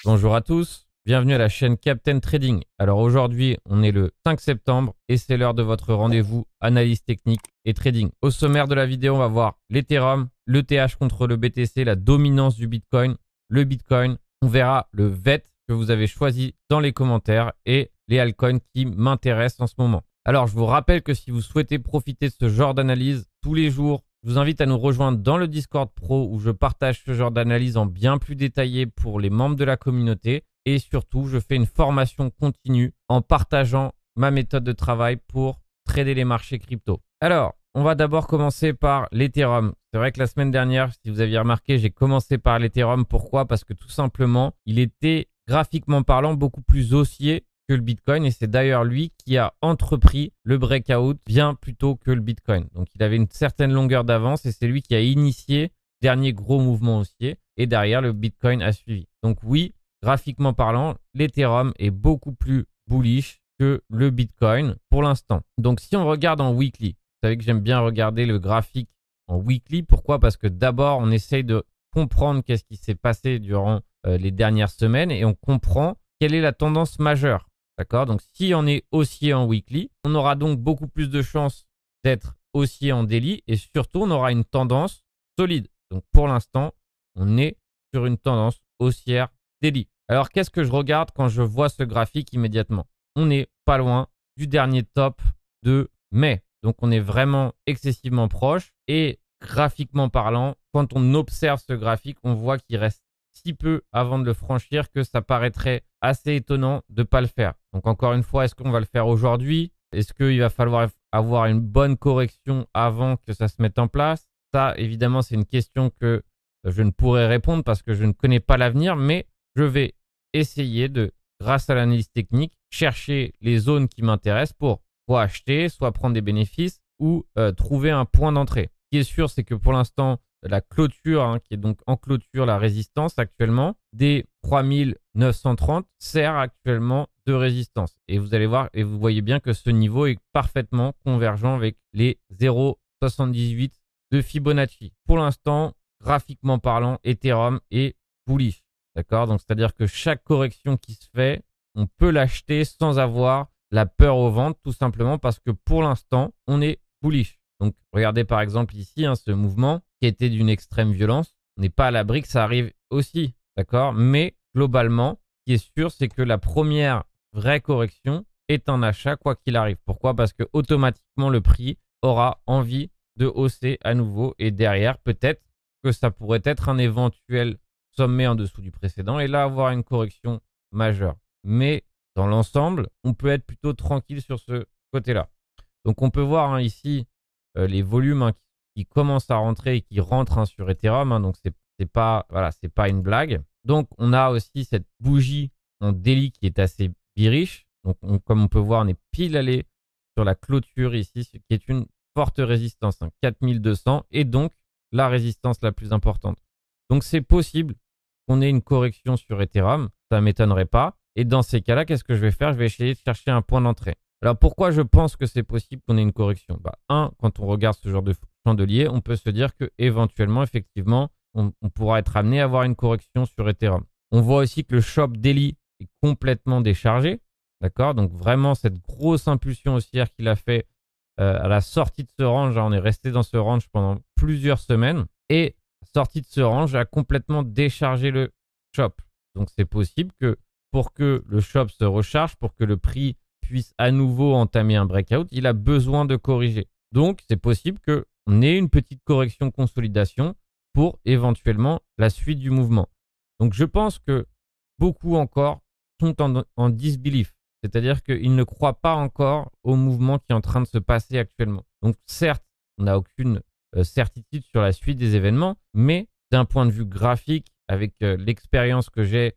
Bonjour à tous, bienvenue à la chaîne Captain Trading. Alors aujourd'hui, on est le 5 septembre et c'est l'heure de votre rendez-vous analyse technique et trading. Au sommaire de la vidéo, on va voir l'Ethereum, l'ETH contre le BTC, la dominance du Bitcoin, le Bitcoin. On verra le VET que vous avez choisi dans les commentaires et les altcoins qui m'intéressent en ce moment. Alors, je vous rappelle que si vous souhaitez profiter de ce genre d'analyse tous les jours, je vous invite à nous rejoindre dans le Discord Pro où je partage ce genre d'analyse en bien plus détaillé pour les membres de la communauté. Et surtout, je fais une formation continue en partageant ma méthode de travail pour trader les marchés crypto. Alors, on va d'abord commencer par l'Ethereum. C'est vrai que la semaine dernière, si vous aviez remarqué, j'ai commencé par l'Ethereum. Pourquoi? Parce que tout simplement, il était graphiquement parlant beaucoup plus haussier que le Bitcoin et c'est d'ailleurs lui qui a entrepris le breakout bien plus tôt que le Bitcoin. Donc il avait une certaine longueur d'avance et c'est lui qui a initié le dernier gros mouvement haussier et derrière le Bitcoin a suivi. Donc oui, graphiquement parlant, l'Ethereum est beaucoup plus bullish que le Bitcoin pour l'instant. Donc si on regarde en weekly, vous savez que j'aime bien regarder le graphique en weekly. Pourquoi? Parce que d'abord on essaye de comprendre qu'est-ce qui s'est passé durant les dernières semaines et on comprend quelle est la tendance majeure. D'accord? Donc, si on est haussier en weekly, on aura donc beaucoup plus de chances d'être haussier en daily et surtout, on aura une tendance solide. Donc, pour l'instant, on est sur une tendance haussière daily. Alors, qu'est-ce que je regarde quand je vois ce graphique immédiatement? On n'est pas loin du dernier top de mai. Donc, on est vraiment excessivement proche et graphiquement parlant, quand on observe ce graphique, on voit qu'il reste si peu avant de le franchir que ça paraîtrait assez étonnant de ne pas le faire. Donc encore une fois, est-ce qu'on va le faire aujourd'hui? Est-ce qu'il va falloir avoir une bonne correction avant que ça se mette en place? Ça, évidemment, c'est une question que je ne pourrais répondre parce que je ne connais pas l'avenir, mais je vais essayer de, grâce à l'analyse technique, chercher les zones qui m'intéressent pour soit acheter, soit prendre des bénéfices ou trouver un point d'entrée. Ce qui est sûr, c'est que pour l'instant, la clôture, qui est donc en clôture la résistance actuellement, des 3930 sert actuellement de résistance. Et vous allez voir, et vous voyez bien que ce niveau est parfaitement convergent avec les 0,78 de Fibonacci. Pour l'instant, graphiquement parlant, Ethereum est bullish. D'accord? Donc, c'est-à-dire que chaque correction qui se fait, on peut l'acheter sans avoir la peur aux ventes, tout simplement parce que pour l'instant, on est bullish. Donc, regardez par exemple ici, ce mouvement qui était d'une extrême violence. On n'est pas à l'abri que ça arrive aussi, d'accord? Mais globalement, ce qui est sûr, c'est que la première vraie correction est un achat quoi qu'il arrive. Pourquoi? Parce que automatiquement, le prix aura envie de hausser à nouveau et derrière, peut-être que ça pourrait être un éventuel sommet en dessous du précédent et là, avoir une correction majeure. Mais dans l'ensemble, on peut être plutôt tranquille sur ce côté-là. Donc, on peut voir ici les volumes qui commencent à rentrer et qui rentrent sur Ethereum. Donc, c'est pas une blague. Donc, on a aussi cette bougie en daily qui est assez bearish. Donc, comme on peut voir, on est pile allé sur la clôture ici, ce qui est une forte résistance, 4200, et donc la résistance la plus importante. Donc, c'est possible qu'on ait une correction sur Ethereum. Ça ne m'étonnerait pas. Et dans ces cas-là, qu'est-ce que je vais faire? Je vais essayer de chercher un point d'entrée. Alors, pourquoi je pense que c'est possible qu'on ait une correction? Quand on regarde ce genre de chandelier, on peut se dire qu'éventuellement, effectivement, on pourra être amené à avoir une correction sur Ethereum. On voit aussi que le shop daily est complètement déchargé. D'accord? Donc, vraiment, cette grosse impulsion haussière qu'il a fait à la sortie de ce range, on est resté dans ce range pendant plusieurs semaines. Et la sortie de ce range a complètement déchargé le shop. Donc, c'est possible que pour que le shop se recharge, pour que le prix puisse à nouveau entamer un breakout, il a besoin de corriger. Donc, c'est possible qu'on ait une petite correction consolidation pour éventuellement la suite du mouvement. Donc, je pense que beaucoup encore sont en disbelief, c'est-à-dire qu'ils ne croient pas encore au mouvement qui est en train de se passer actuellement. Donc, certes, on n'a aucune certitude sur la suite des événements, mais d'un point de vue graphique, avec l'expérience que j'ai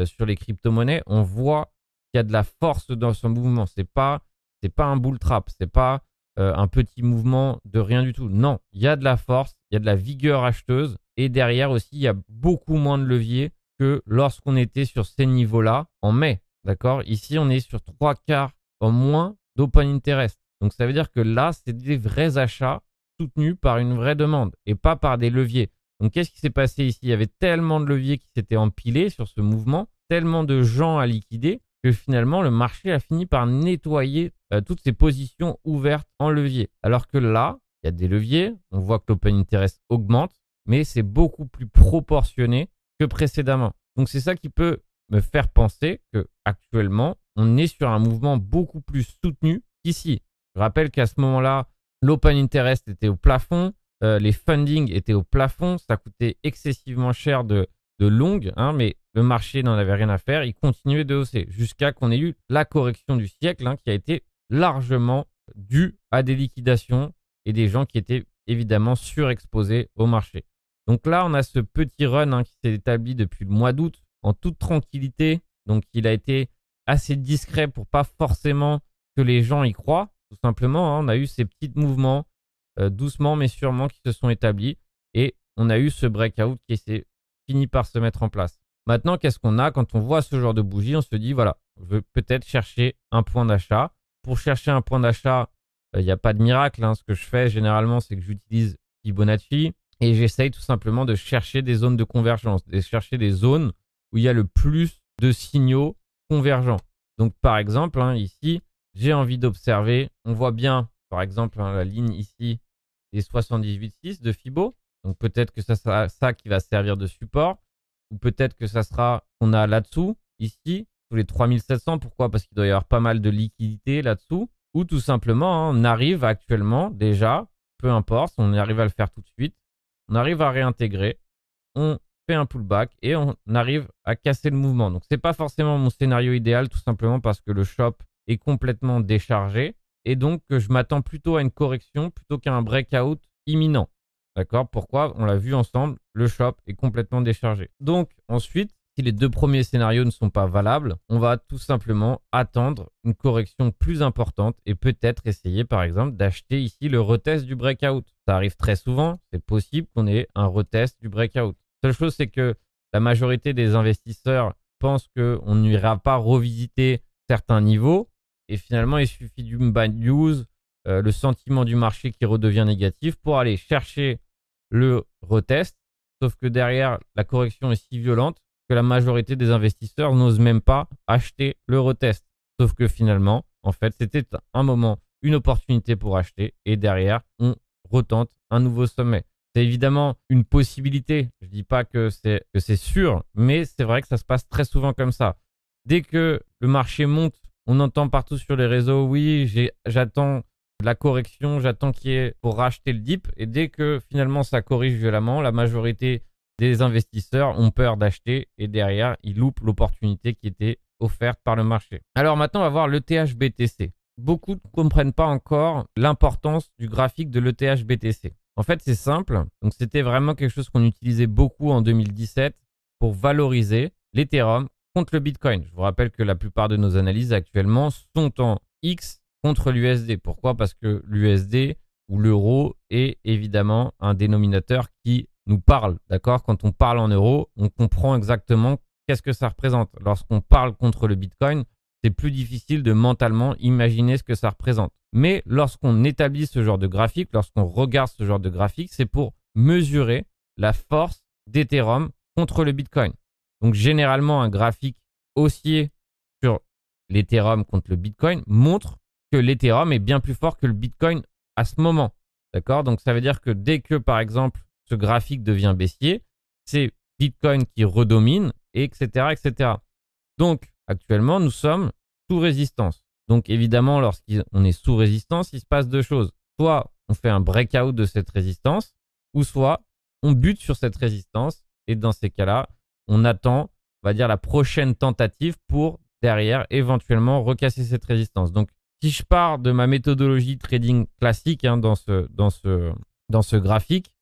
sur les crypto-monnaies, on voit qu'il y a de la force dans ce mouvement. C'est pas un bull trap, c'est pas un petit mouvement de rien du tout. Non, il y a de la force, il y a de la vigueur acheteuse et derrière aussi, il y a beaucoup moins de levier que lorsqu'on était sur ces niveaux-là en mai. D'accord? Ici, on est sur 3/4 en moins d'open interest. Donc, ça veut dire que là, c'est des vrais achats soutenus par une vraie demande et pas par des leviers. Donc, qu'est-ce qui s'est passé ici? Il y avait tellement de leviers qui s'étaient empilés sur ce mouvement tellement de gens à liquider que finalement, le marché a fini par nettoyer toutes ces positions ouvertes en levier. Alors que là, il y a des leviers, on voit que l'open interest augmente, mais c'est beaucoup plus proportionné que précédemment. Donc, c'est ça qui peut me faire penser qu'actuellement, on est sur un mouvement beaucoup plus soutenu qu'ici. Je rappelle qu'à ce moment-là, l'open interest était au plafond, les fundings étaient au plafond, ça coûtait excessivement cher de long, hein, mais le marché n'en avait rien à faire, il continuait de hausser jusqu'à qu'on ait eu la correction du siècle, hein, qui a été largement due à des liquidations et des gens qui étaient évidemment surexposés au marché. Donc là, on a ce petit run, hein, qui s'est établi depuis le mois d'août en toute tranquillité. Donc il a été assez discret pour pas forcément que les gens y croient. Tout simplement, hein, on a eu ces petits mouvements doucement mais sûrement qui se sont établis et on a eu ce breakout qui s'est fini par se mettre en place. Maintenant, qu'est-ce qu'on a? Quand on voit ce genre de bougie, on se dit, voilà, je veux peut-être chercher un point d'achat. Pour chercher un point d'achat, il n'y a pas de miracle, hein. Ce que je fais généralement, c'est que j'utilise Fibonacci et j'essaye tout simplement de chercher des zones de convergence, de chercher des zones où il y a le plus de signaux convergents. Donc, par exemple, hein, ici, j'ai envie d'observer, on voit bien, par exemple, hein, la ligne ici des 78,6 de Fibo. Donc, peut-être que ça sera ça qui va servir de support. Ou peut-être que ça sera, on a là-dessous, ici, sous les 3700. Pourquoi? Parce qu'il doit y avoir pas mal de liquidités là-dessous. Ou tout simplement, hein, on arrive actuellement déjà, peu importe, on arrive à le faire tout de suite. On arrive à réintégrer, on fait un pullback et on arrive à casser le mouvement. Donc, ce n'est pas forcément mon scénario idéal, tout simplement parce que le shop est complètement déchargé. Et donc, je m'attends plutôt à une correction plutôt qu'à un breakout imminent. D'accord? Pourquoi? On l'a vu ensemble, le shop est complètement déchargé. Donc, ensuite, si les deux premiers scénarios ne sont pas valables, on va tout simplement attendre une correction plus importante et peut-être essayer, par exemple, d'acheter ici le retest du breakout. Ça arrive très souvent, c'est possible qu'on ait un retest du breakout. La seule chose, c'est que la majorité des investisseurs pensent qu'on n'ira pas revisiter certains niveaux et finalement, il suffit d'une bad news, le sentiment du marché qui redevient négatif pour aller chercher le retest, sauf que derrière, la correction est si violente que la majorité des investisseurs n'osent même pas acheter le retest. Sauf que finalement, en fait, c'était un moment, une opportunité pour acheter et derrière, on retente un nouveau sommet. C'est évidemment une possibilité. Je ne dis pas que c'est sûr, mais c'est vrai que ça se passe très souvent comme ça. Dès que le marché monte, on entend partout sur les réseaux, oui, j'attends la correction, j'attends qu'il y ait pour racheter le dip. Et dès que finalement ça corrige violemment, la majorité des investisseurs ont peur d'acheter et derrière, ils loupent l'opportunité qui était offerte par le marché. Alors maintenant, on va voir l'ETH-BTC. Beaucoup ne comprennent pas encore l'importance du graphique de l'ETH-BTC. En fait, c'est simple. Donc, c'était vraiment quelque chose qu'on utilisait beaucoup en 2017 pour valoriser l'Ethereum contre le Bitcoin. Je vous rappelle que la plupart de nos analyses actuellement sont en X contre l'USD. Pourquoi? Parce que l'USD ou l'euro est évidemment un dénominateur qui nous parle. D'accord? Quand on parle en euros, on comprend exactement qu'est-ce que ça représente. Lorsqu'on parle contre le Bitcoin, c'est plus difficile de mentalement imaginer ce que ça représente. Mais lorsqu'on établit ce genre de graphique, lorsqu'on regarde ce genre de graphique, c'est pour mesurer la force d'Ethereum contre le Bitcoin. Donc généralement, un graphique haussier sur l'Ethereum contre le Bitcoin montre que l'Ethereum est bien plus fort que le Bitcoin à ce moment. D'accord? Donc ça veut dire que dès que, par exemple, ce graphique devient baissier, c'est Bitcoin qui redomine, etc., etc. Donc, actuellement, nous sommes sous résistance. Donc, évidemment, lorsqu'on est sous résistance, il se passe deux choses. Soit on fait un breakout de cette résistance, ou soit on bute sur cette résistance. Et dans ces cas-là, on attend, on va dire, la prochaine tentative pour, derrière, éventuellement recasser cette résistance. Donc, si je pars de ma méthodologie trading classique, hein, dans ce graphique,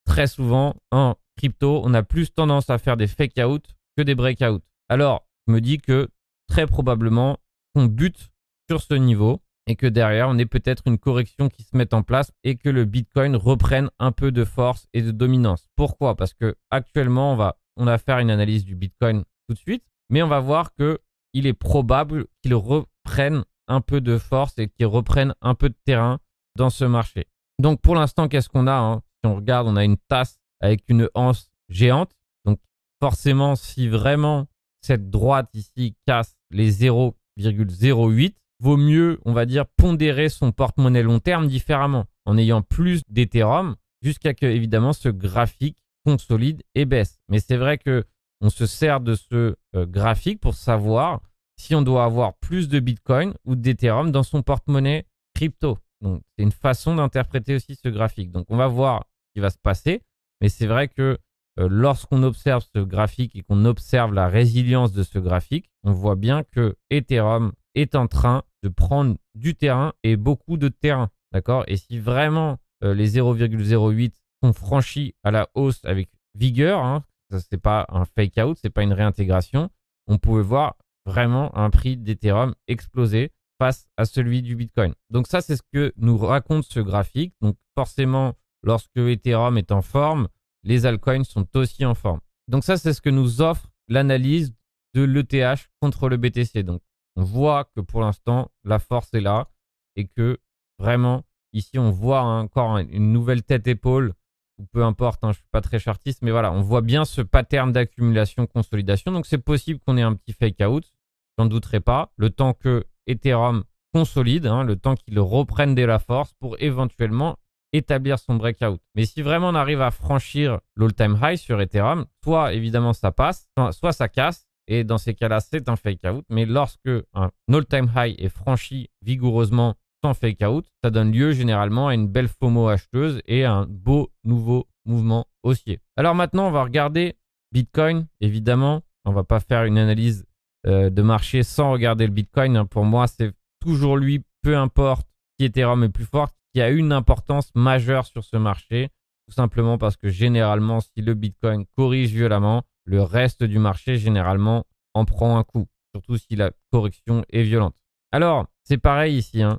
très souvent, en crypto, on a plus tendance à faire des fake-out que des breakouts. Alors, je me dis que très probablement, on bute sur ce niveau et que derrière, on ait peut-être une correction qui se mette en place et que le Bitcoin reprenne un peu de force et de dominance. Pourquoi? Parce que actuellement, on va faire une analyse du Bitcoin tout de suite, mais on va voir qu'il est probable qu'il reprenne un peu de force et qu'il reprenne un peu de terrain dans ce marché. Donc, pour l'instant, qu'est-ce qu'on a, hein? Si on regarde, on a une tasse avec une anse géante. Donc, forcément, si vraiment cette droite ici casse les 0,08, vaut mieux, on va dire, pondérer son porte-monnaie long terme différemment, en ayant plus d'Ethereum, jusqu'à que, évidemment, ce graphique consolide et baisse. Mais c'est vrai que on se sert de ce graphique pour savoir si on doit avoir plus de Bitcoin ou d'Ethereum dans son porte-monnaie crypto. Donc, c'est une façon d'interpréter aussi ce graphique. Donc, on va voir ce qui va se passer. Mais c'est vrai que lorsqu'on observe ce graphique et qu'on observe la résilience de ce graphique, on voit bien que Ethereum est en train de prendre du terrain et beaucoup de terrain. D'accord? Et si vraiment les 0,08 sont franchis à la hausse avec vigueur, hein, ça c'est pas un fake out, c'est pas une réintégration, on pouvait voir vraiment un prix d'Ethereum exploser face à celui du Bitcoin. Donc ça, c'est ce que nous raconte ce graphique. Donc forcément, lorsque Ethereum est en forme, les altcoins sont aussi en forme. Donc ça, c'est ce que nous offre l'analyse de l'ETH contre le BTC. Donc on voit que pour l'instant, la force est là et que vraiment, ici, on voit encore une nouvelle tête-épaule, ou peu importe, hein, je ne suis pas très chartiste, mais voilà, on voit bien ce pattern d'accumulation-consolidation. Donc c'est possible qu'on ait un petit fake-out, j'en douterai pas, le temps que Ethereum consolide, hein, le temps qu'il reprenne de la force pour éventuellement établir son breakout. Mais si vraiment on arrive à franchir l'all-time high sur Ethereum, soit évidemment ça passe, soit ça casse, et dans ces cas-là, c'est un fake-out. Mais lorsque un all-time high est franchi vigoureusement sans fake-out, ça donne lieu généralement à une belle FOMO acheteuse et un beau nouveau mouvement haussier. Alors maintenant, on va regarder Bitcoin, évidemment. On ne va pas faire une analyse de marché sans regarder le Bitcoin, hein. Pour moi, c'est toujours lui, peu importe si Ethereum est plus fort, qui a une importance majeure sur ce marché, tout simplement parce que généralement, si le Bitcoin corrige violemment, le reste du marché, généralement, en prend un coup, surtout si la correction est violente. Alors, c'est pareil ici, hein.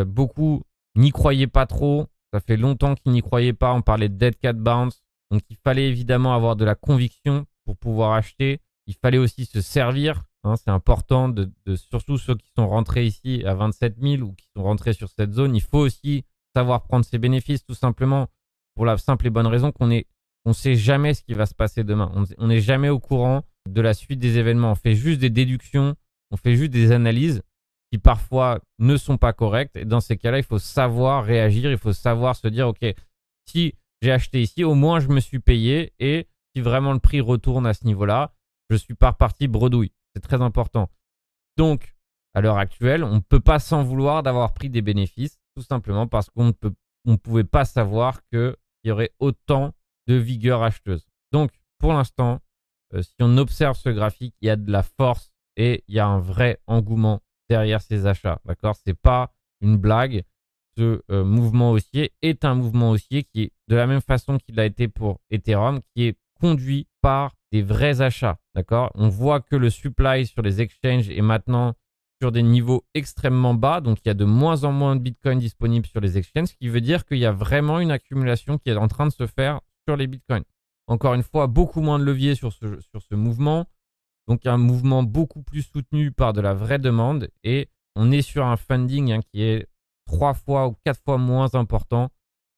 Beaucoup n'y croyaient pas trop, ça fait longtemps qu'ils n'y croyaient pas, on parlait de Dead Cat Bounce, donc il fallait évidemment avoir de la conviction pour pouvoir acheter, il fallait aussi se servir, hein, c'est important, surtout ceux qui sont rentrés ici à 27 000 ou qui sont rentrés sur cette zone, il faut aussi savoir prendre ses bénéfices tout simplement pour la simple et bonne raison qu'on ne sait jamais ce qui va se passer demain. On n'est jamais au courant de la suite des événements. On fait juste des déductions, on fait juste des analyses qui parfois ne sont pas correctes. Et dans ces cas-là, il faut savoir réagir, il faut savoir se dire, OK, si j'ai acheté ici, au moins je me suis payé et si vraiment le prix retourne à ce niveau-là, je ne suis pas reparti bredouille. C'est très important. Donc, à l'heure actuelle, on ne peut pas s'en vouloir d'avoir pris des bénéfices, tout simplement parce qu'on ne pouvait pas savoir qu'il y aurait autant de vigueur acheteuse. Donc, pour l'instant, si on observe ce graphique, il y a de la force et il y a un vrai engouement derrière ces achats. D'accord? Ce n'est pas une blague. Ce mouvement haussier est un mouvement haussier qui est de la même façon qu'il a été pour Ethereum, qui est conduit par des vrais achats. D'accord? On voit que le supply sur les exchanges est maintenant sur des niveaux extrêmement bas. Donc, il y a de moins en moins de Bitcoin disponibles sur les exchanges, ce qui veut dire qu'il y a vraiment une accumulation qui est en train de se faire sur les Bitcoins. Encore une fois, beaucoup moins de levier sur ce mouvement. Donc, un mouvement beaucoup plus soutenu par de la vraie demande. Et on est sur un funding qui est 3 fois ou 4 fois moins important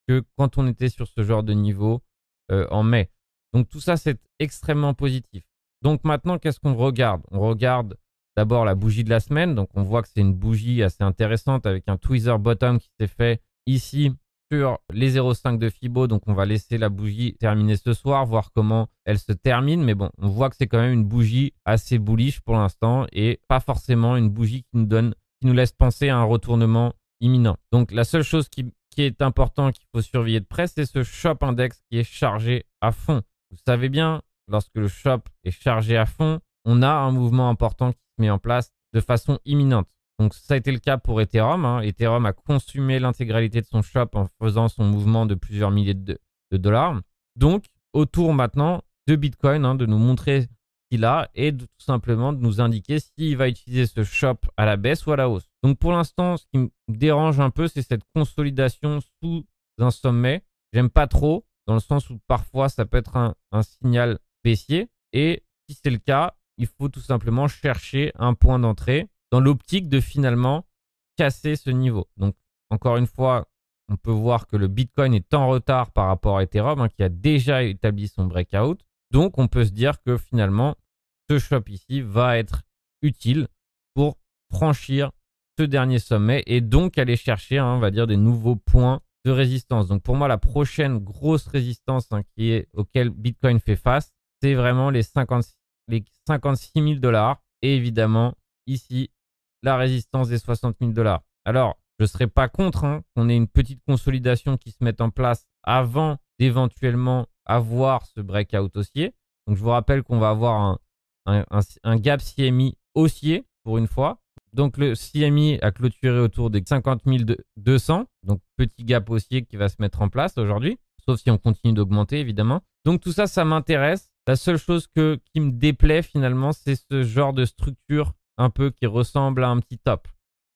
que quand on était sur ce genre de niveau en mai. Donc, tout ça, c'est extrêmement positif. Donc, maintenant, qu'est-ce qu'on regarde? On regarde d'abord la bougie de la semaine. Donc, on voit que c'est une bougie assez intéressante avec un tweezer bottom qui s'est fait ici sur les 0,5 de Fibo. Donc, on va laisser la bougie terminer ce soir, voir comment elle se termine. Mais bon, on voit que c'est quand même une bougie assez bullish pour l'instant et pas forcément une bougie qui nous laisse penser à un retournement imminent. Donc, la seule chose qui est importante qu'il faut surveiller de près, c'est ce Shop Index qui est chargé à fond. Vous savez bien, lorsque le Shop est chargé à fond, on a un mouvement important qui se met en place de façon imminente. Donc, ça a été le cas pour Ethereum, hein. Ethereum a consumé l'intégralité de son shop en faisant son mouvement de plusieurs milliers de dollars. Donc, autour maintenant de Bitcoin, hein, de nous montrer ce qu'il a et tout simplement de nous indiquer s'il va utiliser ce shop à la baisse ou à la hausse. Donc, pour l'instant, ce qui me dérange un peu, c'est cette consolidation sous un sommet. J'aime pas trop, dans le sens où parfois, ça peut être un signal baissier. Et si c'est le cas, il faut tout simplement chercher un point d'entrée dans l'optique de finalement casser ce niveau. Donc, encore une fois, on peut voir que le Bitcoin est en retard par rapport à Ethereum, hein, qui a déjà établi son breakout. Donc, on peut se dire que finalement, ce shop ici va être utile pour franchir ce dernier sommet et donc aller chercher, hein, on va dire, des nouveaux points de résistance. Donc pour moi, la prochaine grosse résistance, hein, auquel Bitcoin fait face, c'est vraiment les 56 000 $. Et évidemment, ici, la résistance des 60 000 $. Alors, je ne serais pas contre, hein, qu'on ait une petite consolidation qui se mette en place avant d'éventuellement avoir ce breakout haussier. Donc, je vous rappelle qu'on va avoir un gap CME haussier pour une fois. Donc, le CME a clôturé autour des 50 200. Donc, petit gap haussier qui va se mettre en place aujourd'hui. Sauf si on continue d'augmenter, évidemment. Donc, tout ça, ça m'intéresse. La seule chose qui me déplaît, finalement, c'est ce genre de structure un peu qui ressemble à un petit top.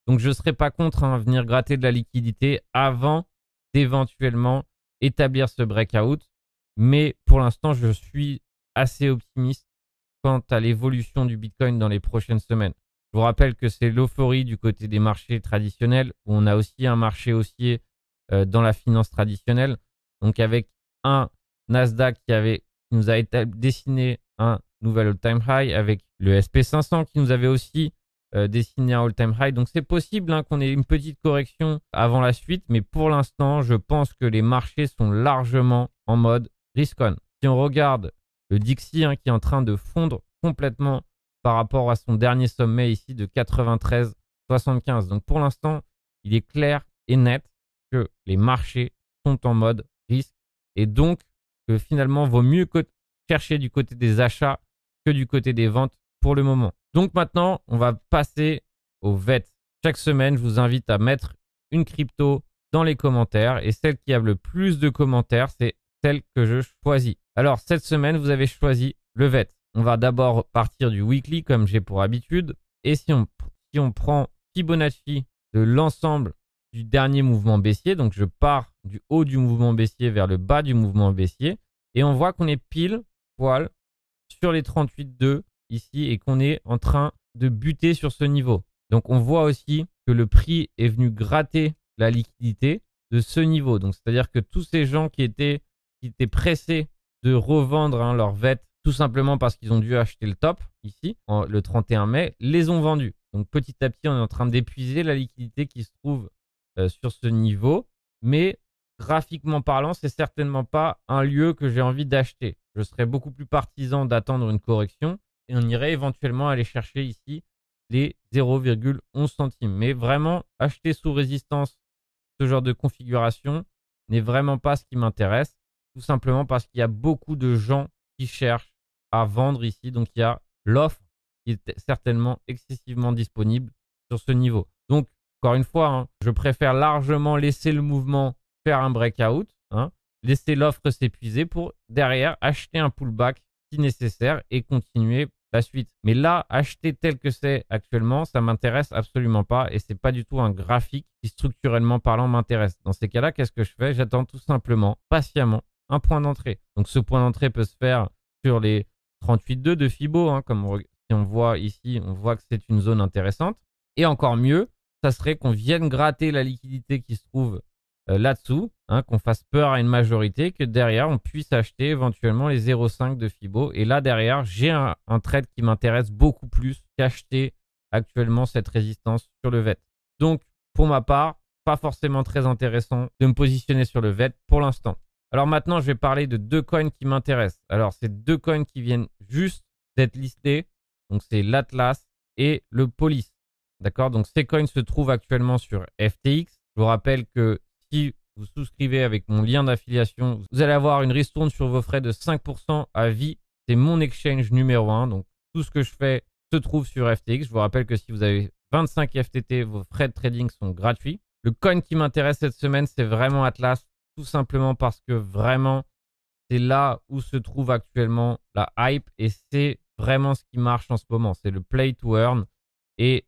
Donc, je ne serais pas contre, hein, venir gratter de la liquidité avant d'éventuellement établir ce breakout. Mais pour l'instant, je suis assez optimiste quant à l'évolution du Bitcoin dans les prochaines semaines. Je vous rappelle que c'est l'euphorie du côté des marchés traditionnels, où on a aussi un marché haussier dans la finance traditionnelle. Donc avec un Nasdaq qui nous a dessiné un nouvel all-time high, avec le SP500 qui nous avait aussi dessiné un all-time high. Donc c'est possible, hein, qu'on ait une petite correction avant la suite, mais pour l'instant, je pense que les marchés sont largement en mode risk-on. Si on regarde le Dixie, hein, qui est en train de fondre complètement par rapport à son dernier sommet ici de 93,75. Donc pour l'instant, il est clair et net que les marchés sont en mode risque et donc que finalement, vaut mieux chercher du côté des achats que du côté des ventes pour le moment. Donc maintenant, on va passer au VET. Chaque semaine, je vous invite à mettre une crypto dans les commentaires et celle qui a le plus de commentaires, c'est celle que je choisis. Alors, cette semaine, vous avez choisi le VET. On va d'abord partir du weekly comme j'ai pour habitude. Et si on prend Fibonacci de l'ensemble du dernier mouvement baissier, donc je pars du haut du mouvement baissier vers le bas du mouvement baissier, et on voit qu'on est pile poil sur les 38,2 ici et qu'on est en train de buter sur ce niveau. Donc on voit aussi que le prix est venu gratter la liquidité de ce niveau. Donc c'est-à-dire que tous ces gens qui étaient pressés de revendre, hein, leur VET tout simplement parce qu'ils ont dû acheter le top ici, le 31 mai, les ont vendus. Donc petit à petit, on est en train d'épuiser la liquidité qui se trouve sur ce niveau. Mais graphiquement parlant, c'est certainement pas un lieu que j'ai envie d'acheter. Je serais beaucoup plus partisan d'attendre une correction et on irait éventuellement aller chercher ici les 0,11 centimes. Mais vraiment, acheter sous résistance ce genre de configuration n'est vraiment pas ce qui m'intéresse. Tout simplement parce qu'il y a beaucoup de gens qui cherchent à vendre ici. Donc, il y a l'offre qui est certainement excessivement disponible sur ce niveau. Donc, encore une fois, hein, je préfère largement laisser le mouvement faire un breakout, hein, laisser l'offre s'épuiser pour derrière acheter un pullback si nécessaire et continuer la suite. Mais là, acheter tel que c'est actuellement, ça m'intéresse absolument pas et c'est pas du tout un graphique qui structurellement parlant m'intéresse. Dans ces cas-là, qu'est-ce que je fais? J'attends tout simplement, patiemment, un point d'entrée. Donc ce point d'entrée peut se faire sur les 38,2 de Fibo, hein, si on voit ici, on voit que c'est une zone intéressante. Et encore mieux, ça serait qu'on vienne gratter la liquidité qui se trouve là-dessous, hein, qu'on fasse peur à une majorité, que derrière, on puisse acheter éventuellement les 0,5 de Fibo. Et là, derrière, j'ai un trade qui m'intéresse beaucoup plus qu'acheter actuellement cette résistance sur le VET. Donc, pour ma part, pas forcément très intéressant de me positionner sur le VET pour l'instant. Alors maintenant, je vais parler de deux coins qui m'intéressent. Alors, c'est deux coins qui viennent juste d'être listés. Donc, c'est l'Atlas et le Polis. D'accord? Donc, ces coins se trouvent actuellement sur FTX. Je vous rappelle que si vous souscrivez avec mon lien d'affiliation, vous allez avoir une ristourne sur vos frais de 5% à vie. C'est mon exchange numéro 1. Donc, tout ce que je fais se trouve sur FTX. Je vous rappelle que si vous avez 25 FTT, vos frais de trading sont gratuits. Le coin qui m'intéresse cette semaine, c'est vraiment Atlas. Tout simplement parce que vraiment, c'est là où se trouve actuellement la hype et c'est vraiment ce qui marche en ce moment. C'est le play to earn et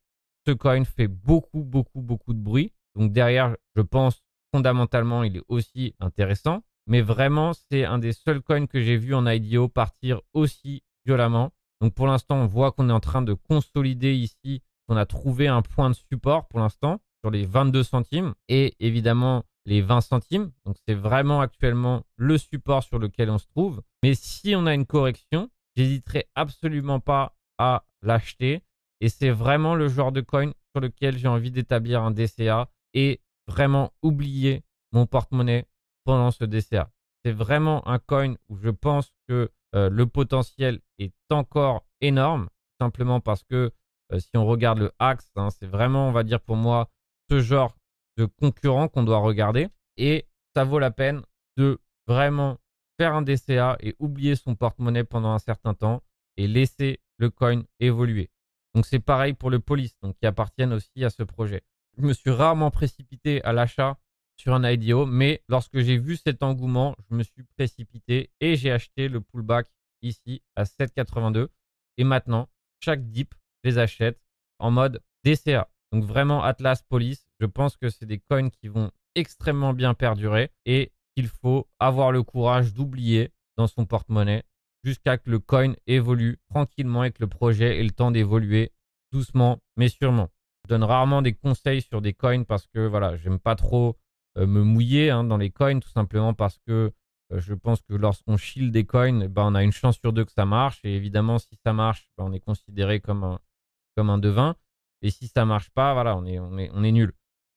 ce coin fait beaucoup de bruit. Donc derrière, je pense fondamentalement, il est aussi intéressant. Mais vraiment, c'est un des seuls coins que j'ai vu en IDO partir aussi violemment. Donc pour l'instant, on voit qu'on est en train de consolider ici. On a trouvé un point de support pour l'instant sur les 22 centimes et évidemment les 20 centimes. Donc c'est vraiment actuellement le support sur lequel on se trouve. Mais si on a une correction, j'hésiterai absolument pas à l'acheter. Et c'est vraiment le genre de coin sur lequel j'ai envie d'établir un DCA et vraiment oublier mon porte-monnaie pendant ce DCA. C'est vraiment un coin où je pense que le potentiel est encore énorme, simplement parce que si on regarde le Axe, hein, c'est vraiment, on va dire pour moi, ce genre de concurrent qu'on doit regarder. Et ça vaut la peine de vraiment faire un DCA et oublier son porte-monnaie pendant un certain temps et laisser le coin évoluer. Donc c'est pareil pour le Police, donc qui appartiennent aussi à ce projet. Je me suis rarement précipité à l'achat sur un IDO, mais lorsque j'ai vu cet engouement, je me suis précipité et j'ai acheté le pullback ici à 7,82. Et maintenant, chaque dip, je les achète en mode DCA. Donc vraiment Atlas Police, je pense que c'est des coins qui vont extrêmement bien perdurer et qu'il faut avoir le courage d'oublier dans son porte-monnaie jusqu'à ce que le coin évolue tranquillement et que le projet ait le temps d'évoluer doucement mais sûrement. Je donne rarement des conseils sur des coins parce que voilà, j'aime pas trop me mouiller dans les coins, tout simplement parce que je pense que lorsqu'on shield des coins, on a une chance sur deux que ça marche. Et évidemment, si ça marche, on est considéré comme un devin. Et si ça marche pas, voilà, on est nul.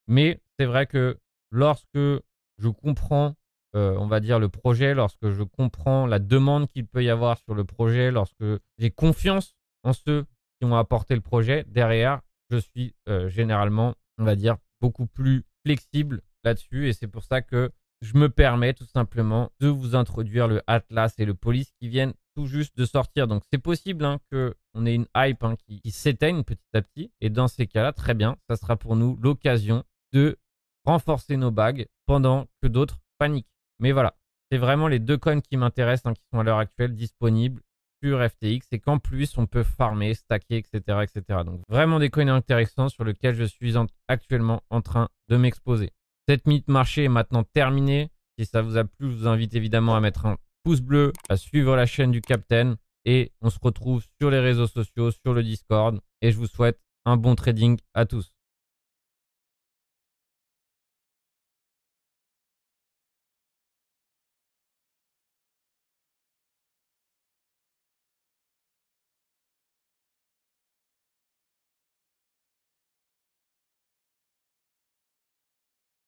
Mais c'est vrai que lorsque je comprends, on va dire, le projet, lorsque je comprends la demande qu'il peut y avoir sur le projet, lorsque j'ai confiance en ceux qui ont apporté le projet, derrière, je suis généralement, on va dire, beaucoup plus flexible là-dessus. Et c'est pour ça que je me permets tout simplement de vous introduire le Atlas et le Police qui viennent tout juste de sortir. Donc c'est possible qu'on ait une hype qui s'éteigne petit à petit. Et dans ces cas-là, très bien, ça sera pour nous l'occasion de renforcer nos bagues pendant que d'autres paniquent. Mais voilà, c'est vraiment les deux coins qui m'intéressent, qui sont à l'heure actuelle disponibles sur FTX et qu'en plus on peut farmer, stacker, etc., etc. Donc vraiment des coins intéressants sur lesquels je suis actuellement en train de m'exposer. Cette minute marché est maintenant terminée. Si ça vous a plu, je vous invite évidemment à mettre un pouce bleu, à suivre la chaîne du Captain et on se retrouve sur les réseaux sociaux, sur le Discord et je vous souhaite un bon trading à tous.